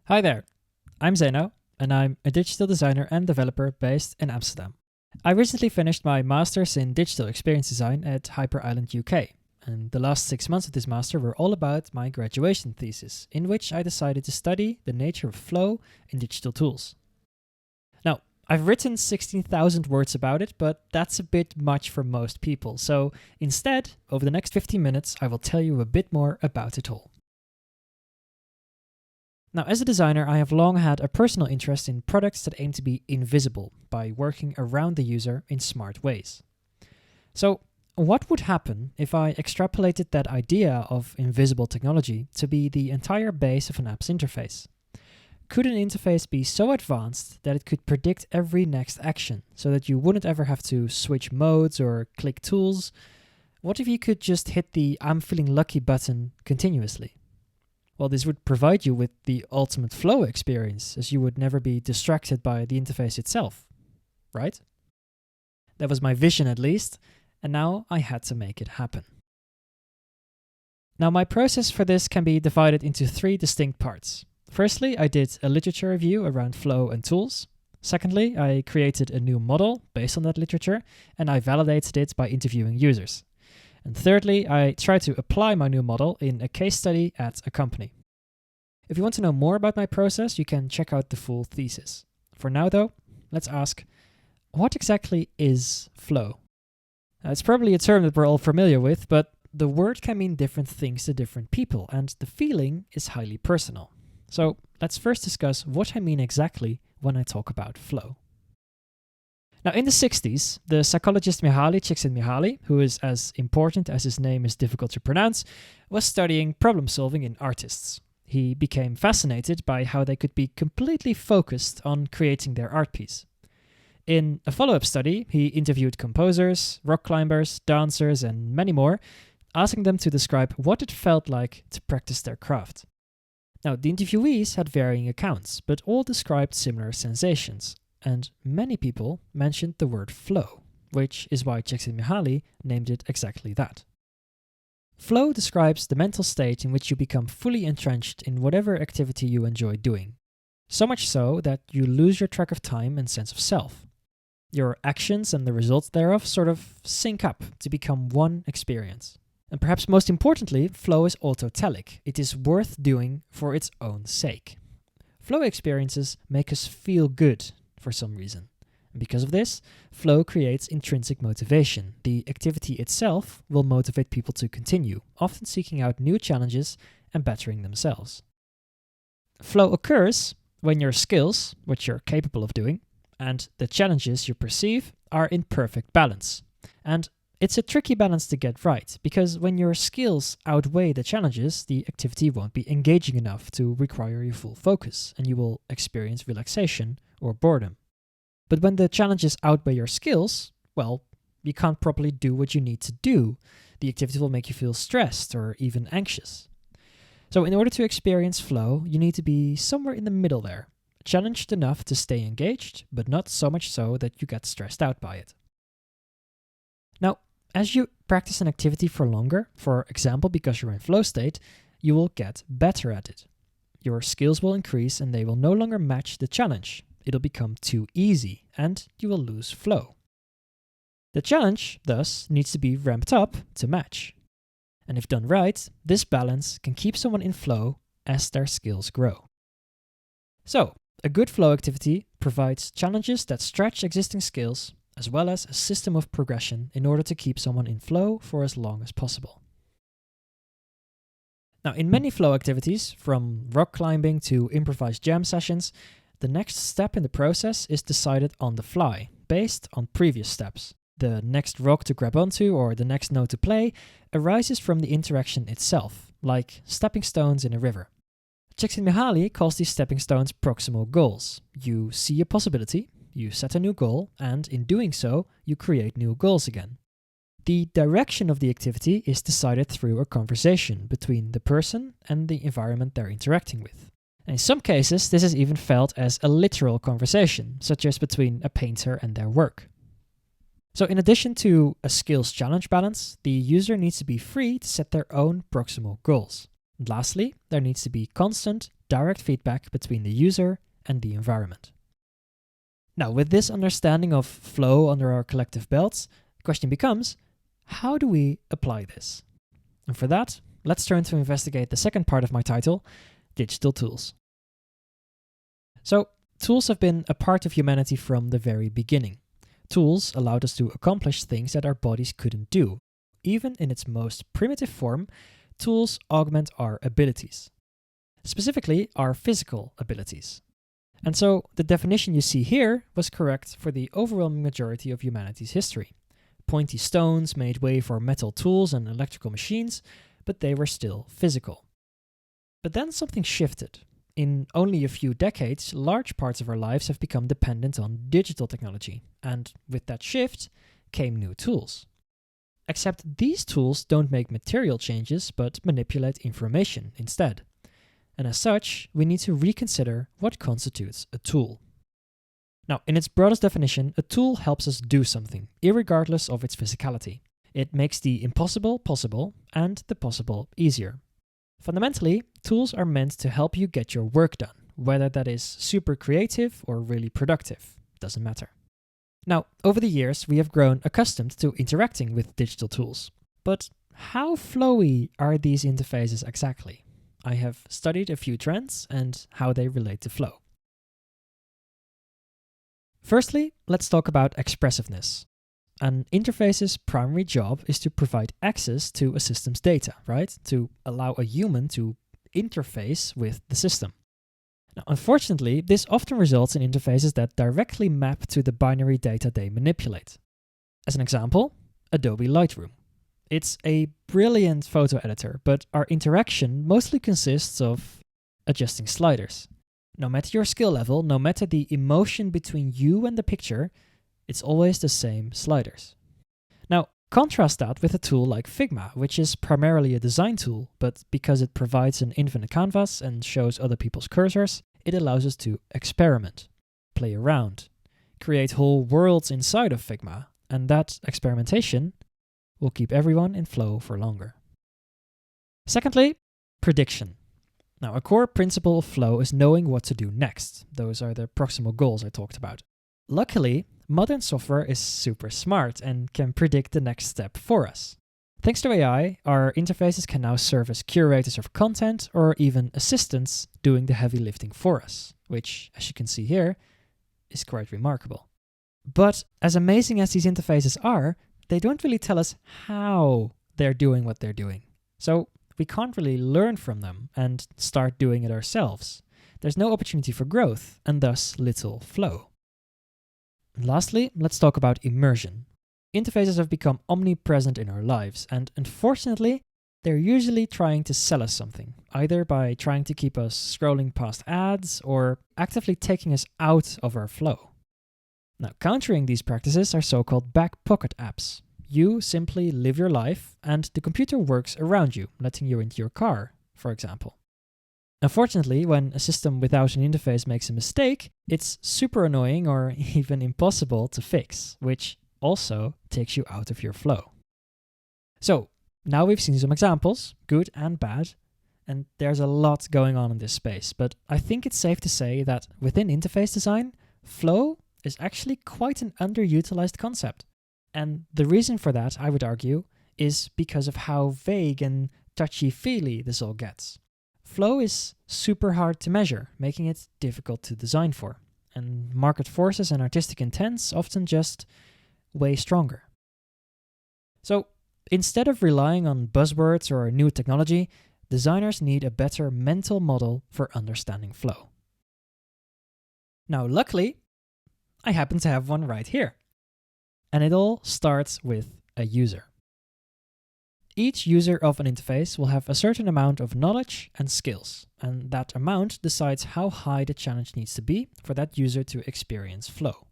Hi there, I'm Zeno, and I'm a digital designer and developer based in Amsterdam. I recently finished my master's in digital experience design at Hyper Island, UK, and the last 6 months of this master were all about my graduation thesis, in which I decided to study the nature of flow in digital tools. Now, I've written 16,000 words about it, but that's a bit much for most people, so instead, over the next 15 minutes, I will tell you a bit more about it all. Now, as a designer, I have long had a personal interest in products that aim to be invisible by working around the user in smart ways. So, what would happen if I extrapolated that idea of invisible technology to be the entire base of an app's interface? Could an interface be so advanced that it could predict every next action so that you wouldn't ever have to switch modes or click tools? What if you could just hit the I'm feeling lucky button continuously? Well, this would provide you with the ultimate flow experience, as you would never be distracted by the interface itself, right? That was my vision at least, and now I had to make it happen. Now, my process for this can be divided into 3 distinct parts. Firstly, I did a literature review around flow and tools. Secondly, I created a new model based on that literature, and I validated it by interviewing users. And thirdly, I tried to apply my new model in a case study at a company. If you want to know more about my process, you can check out the full thesis. For now though, let's ask, what exactly is flow? It's probably a term that we're all familiar with, but the word can mean different things to different people, and the feeling is highly personal. So let's first discuss what I mean exactly when I talk about flow. Now, in the 60s, the psychologist Mihaly Csikszentmihalyi, who is as important as his name is difficult to pronounce, was studying problem solving in artists. He became fascinated by how they could be completely focused on creating their art piece. In a follow-up study, he interviewed composers, rock climbers, dancers, and many more, asking them to describe what it felt like to practice their craft. Now, the interviewees had varying accounts, but all described similar sensations. And many people mentioned the word flow, which is why Csikszentmihalyi named it exactly that. Flow describes the mental state in which you become fully entrenched in whatever activity you enjoy doing. So much so that you lose your track of time and sense of self. Your actions and the results thereof sort of sync up to become one experience. And perhaps most importantly, flow is autotelic. It is worth doing for its own sake. Flow experiences make us feel good for some reason. And because of this, flow creates intrinsic motivation. The activity itself will motivate people to continue, often seeking out new challenges and bettering themselves. Flow occurs when your skills, what you're capable of doing, and the challenges you perceive are in perfect balance. And it's a tricky balance to get right, because when your skills outweigh the challenges, the activity won't be engaging enough to require your full focus, and you will experience relaxation or boredom. But when the challenges outweigh your skills, well, you can't properly do what you need to do. The activity will make you feel stressed or even anxious. So in order to experience flow, you need to be somewhere in the middle there, challenged enough to stay engaged, but not so much so that you get stressed out by it. Now, as you practice an activity for longer, for example because you're in flow state, you will get better at it. Your skills will increase and they will no longer match the challenge. It'll become too easy and you will lose flow. The challenge, thus, needs to be ramped up to match. And if done right, this balance can keep someone in flow as their skills grow. So, a good flow activity provides challenges that stretch existing skills, as well as a system of progression in order to keep someone in flow for as long as possible. Now, in many flow activities, from rock climbing to improvised jam sessions, the next step in the process is decided on the fly, based on previous steps. The next rock to grab onto or the next note to play arises from the interaction itself, like stepping stones in a river. Csikszentmihalyi calls these stepping stones proximal goals. You see a possibility, you set a new goal, and in doing so, you create new goals again. The direction of the activity is decided through a conversation between the person and the environment they're interacting with. And in some cases, this is even felt as a literal conversation, such as between a painter and their work. So in addition to a skills challenge balance, the user needs to be free to set their own proximal goals. And lastly, there needs to be constant, direct feedback between the user and the environment. Now, with this understanding of flow under our collective belts, the question becomes, how do we apply this? And for that, let's turn to investigate the second part of my title, digital tools. So, tools have been a part of humanity from the very beginning. Tools allowed us to accomplish things that our bodies couldn't do. Even in its most primitive form, tools augment our abilities, specifically our physical abilities. And so the definition you see here was correct for the overwhelming majority of humanity's history. Pointy stones made way for metal tools and electrical machines, but they were still physical. But then something shifted. In only a few decades, large parts of our lives have become dependent on digital technology, and with that shift came new tools. Except these tools don't make material changes, but manipulate information instead. And as such, we need to reconsider what constitutes a tool. Now, in its broadest definition, a tool helps us do something, irregardless of its physicality. It makes the impossible possible and the possible easier. Fundamentally, tools are meant to help you get your work done, whether that is super creative or really productive, doesn't matter. Now, over the years, we have grown accustomed to interacting with digital tools. But how flowy are these interfaces exactly? I have studied a few trends and how they relate to flow. Firstly, let's talk about expressiveness. An interface's primary job is to provide access to a system's data, right? To allow a human to interface with the system. Now, unfortunately, this often results in interfaces that directly map to the binary data they manipulate. As an example, Adobe Lightroom. It's a brilliant photo editor, but our interaction mostly consists of adjusting sliders. No matter your skill level, no matter the emotion between you and the picture, it's always the same sliders. Now, contrast that with a tool like Figma, which is primarily a design tool, but because it provides an infinite canvas and shows other people's cursors, it allows us to experiment, play around, create whole worlds inside of Figma, and that experimentation will keep everyone in flow for longer. Secondly, prediction. Now, a core principle of flow is knowing what to do next. Those are the proximal goals I talked about. Luckily, modern software is super smart and can predict the next step for us. Thanks to AI, our interfaces can now serve as curators of content or even assistants doing the heavy lifting for us, which, as you can see here, is quite remarkable. But as amazing as these interfaces are, they don't really tell us how they're doing what they're doing. So we can't really learn from them and start doing it ourselves. There's no opportunity for growth and thus little flow. And lastly, let's talk about immersion. Interfaces have become omnipresent in our lives, and unfortunately, they're usually trying to sell us something, either by trying to keep us scrolling past ads or actively taking us out of our flow. Now, countering these practices are so-called back pocket apps. You simply live your life and the computer works around you, letting you into your car, for example. Unfortunately, when a system without an interface makes a mistake, it's super annoying or even impossible to fix, which also takes you out of your flow. So, now we've seen some examples, good and bad, and there's a lot going on in this space, but I think it's safe to say that within interface design, flow is actually quite an underutilized concept. And the reason for that, I would argue, is because of how vague and touchy-feely this all gets. Flow is super hard to measure, making it difficult to design for. And market forces and artistic intents often just way stronger. So instead of relying on buzzwords or new technology, designers need a better mental model for understanding flow. Now, luckily, I happen to have one right here. And it all starts with a user. Each user of an interface will have a certain amount of knowledge and skills, and that amount decides how high the challenge needs to be for that user to experience flow.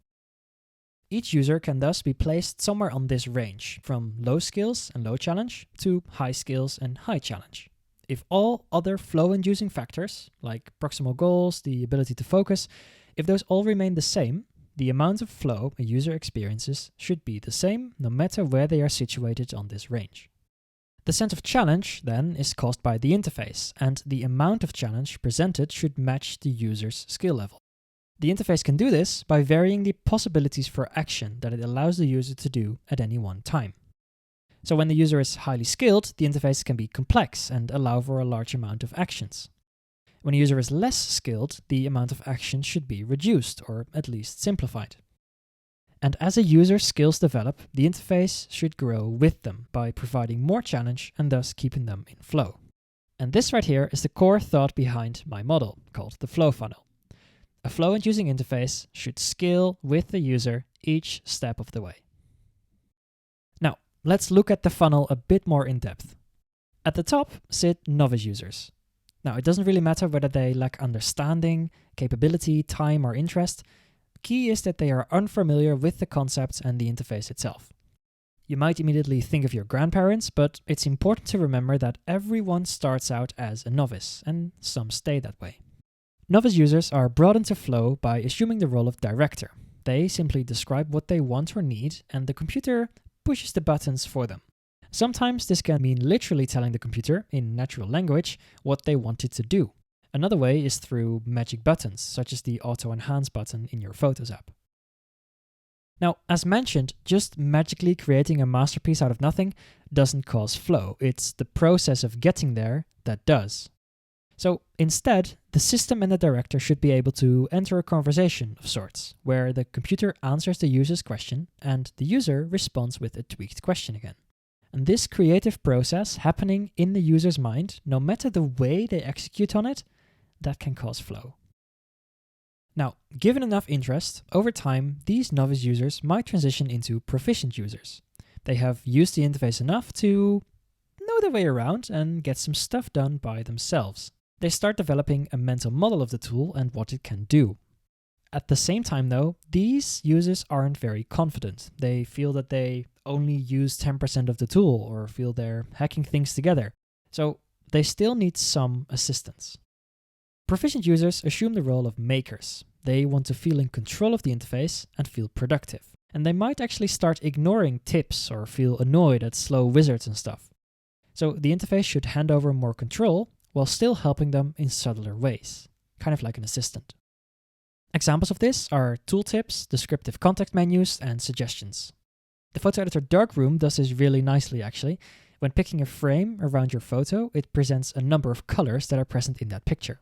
Each user can thus be placed somewhere on this range, from low skills and low challenge to high skills and high challenge. If all other flow-inducing factors, like proximal goals, the ability to focus, if those all remain the same, the amount of flow a user experiences should be the same no matter where they are situated on this range. The sense of challenge, then, is caused by the interface, and the amount of challenge presented should match the user's skill level. The interface can do this by varying the possibilities for action that it allows the user to do at any one time. So when the user is highly skilled, the interface can be complex and allow for a large amount of actions. When a user is less skilled, the amount of actions should be reduced, or at least simplified. And as a user's skills develop, the interface should grow with them by providing more challenge and thus keeping them in flow. And this right here is the core thought behind my model, called the flow funnel. A flow-inducing interface should scale with the user each step of the way. Now, let's look at the funnel a bit more in depth. At the top sit novice users. Now, it doesn't really matter whether they lack understanding, capability, time, or interest. Key is that they are unfamiliar with the concepts and the interface itself. You might immediately think of your grandparents, but it's important to remember that everyone starts out as a novice, and some stay that way. Novice users are brought into flow by assuming the role of director. They simply describe what they want or need, and the computer pushes the buttons for them. Sometimes this can mean literally telling the computer, in natural language, what they want it to do. Another way is through magic buttons, such as the Auto Enhance button in your Photos app. Now, as mentioned, just magically creating a masterpiece out of nothing doesn't cause flow. It's the process of getting there that does. So instead, the system and the director should be able to enter a conversation of sorts, where the computer answers the user's question and the user responds with a tweaked question again. And this creative process happening in the user's mind, no matter the way they execute on it, that can cause flow. Now, given enough interest, over time, these novice users might transition into proficient users. They have used the interface enough to know their way around and get some stuff done by themselves. They start developing a mental model of the tool and what it can do. At the same time, though, these users aren't very confident. They feel that they only use 10% of the tool or feel they're hacking things together. So they still need some assistance. Proficient users assume the role of makers. They want to feel in control of the interface and feel productive. And they might actually start ignoring tips or feel annoyed at slow wizards and stuff. So the interface should hand over more control while still helping them in subtler ways, kind of like an assistant. Examples of this are tooltips, descriptive context menus, and suggestions. The photo editor darkroom does this really nicely actually. When picking a frame around your photo, it presents a number of colors that are present in that picture.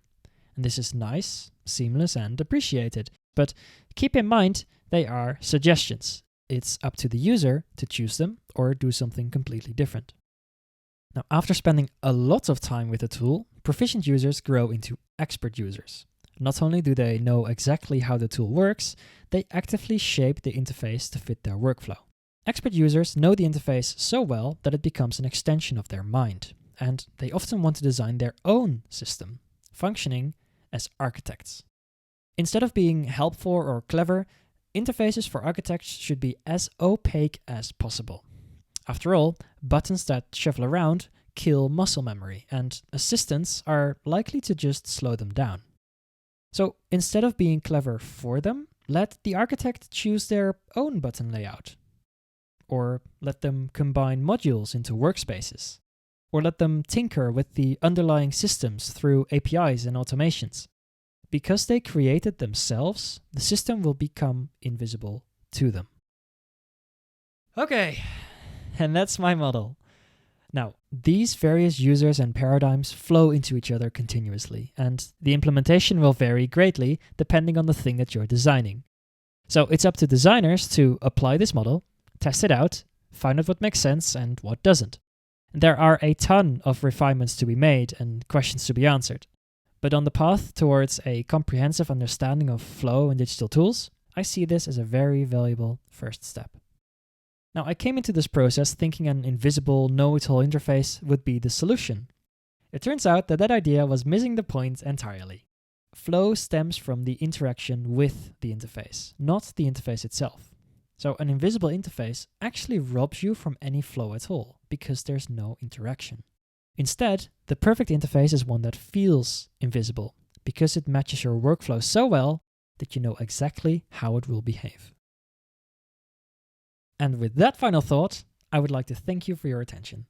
And this is nice, seamless, and appreciated. But keep in mind, they are suggestions. It's up to the user to choose them or do something completely different. Now, after spending a lot of time with the tool, proficient users grow into expert users. Not only do they know exactly how the tool works, they actively shape the interface to fit their workflow. Expert users know the interface so well that it becomes an extension of their mind, and they often want to design their own system, functioning as architects. Instead of being helpful or clever, interfaces for architects should be as opaque as possible. After all, buttons that shuffle around kill muscle memory, and assistants are likely to just slow them down. So instead of being clever for them, let the architect choose their own button layout. Or let them combine modules into workspaces. Or let them tinker with the underlying systems through APIs and automations. Because they created themselves, the system will become invisible to them. Okay, and that's my model. Now, these various users and paradigms flow into each other continuously, and the implementation will vary greatly depending on the thing that you're designing. So it's up to designers to apply this model, test it out, find out what makes sense and what doesn't. There are a ton of refinements to be made and questions to be answered. But on the path towards a comprehensive understanding of flow and digital tools, I see this as a very valuable first step. Now, I came into this process thinking an invisible, know-it-all interface would be the solution. It turns out that that idea was missing the point entirely. Flow stems from the interaction with the interface, not the interface itself. So an invisible interface actually robs you from any flow at all, because there's no interaction. Instead, the perfect interface is one that feels invisible, because it matches your workflow so well that you know exactly how it will behave. And with that final thought, I would like to thank you for your attention.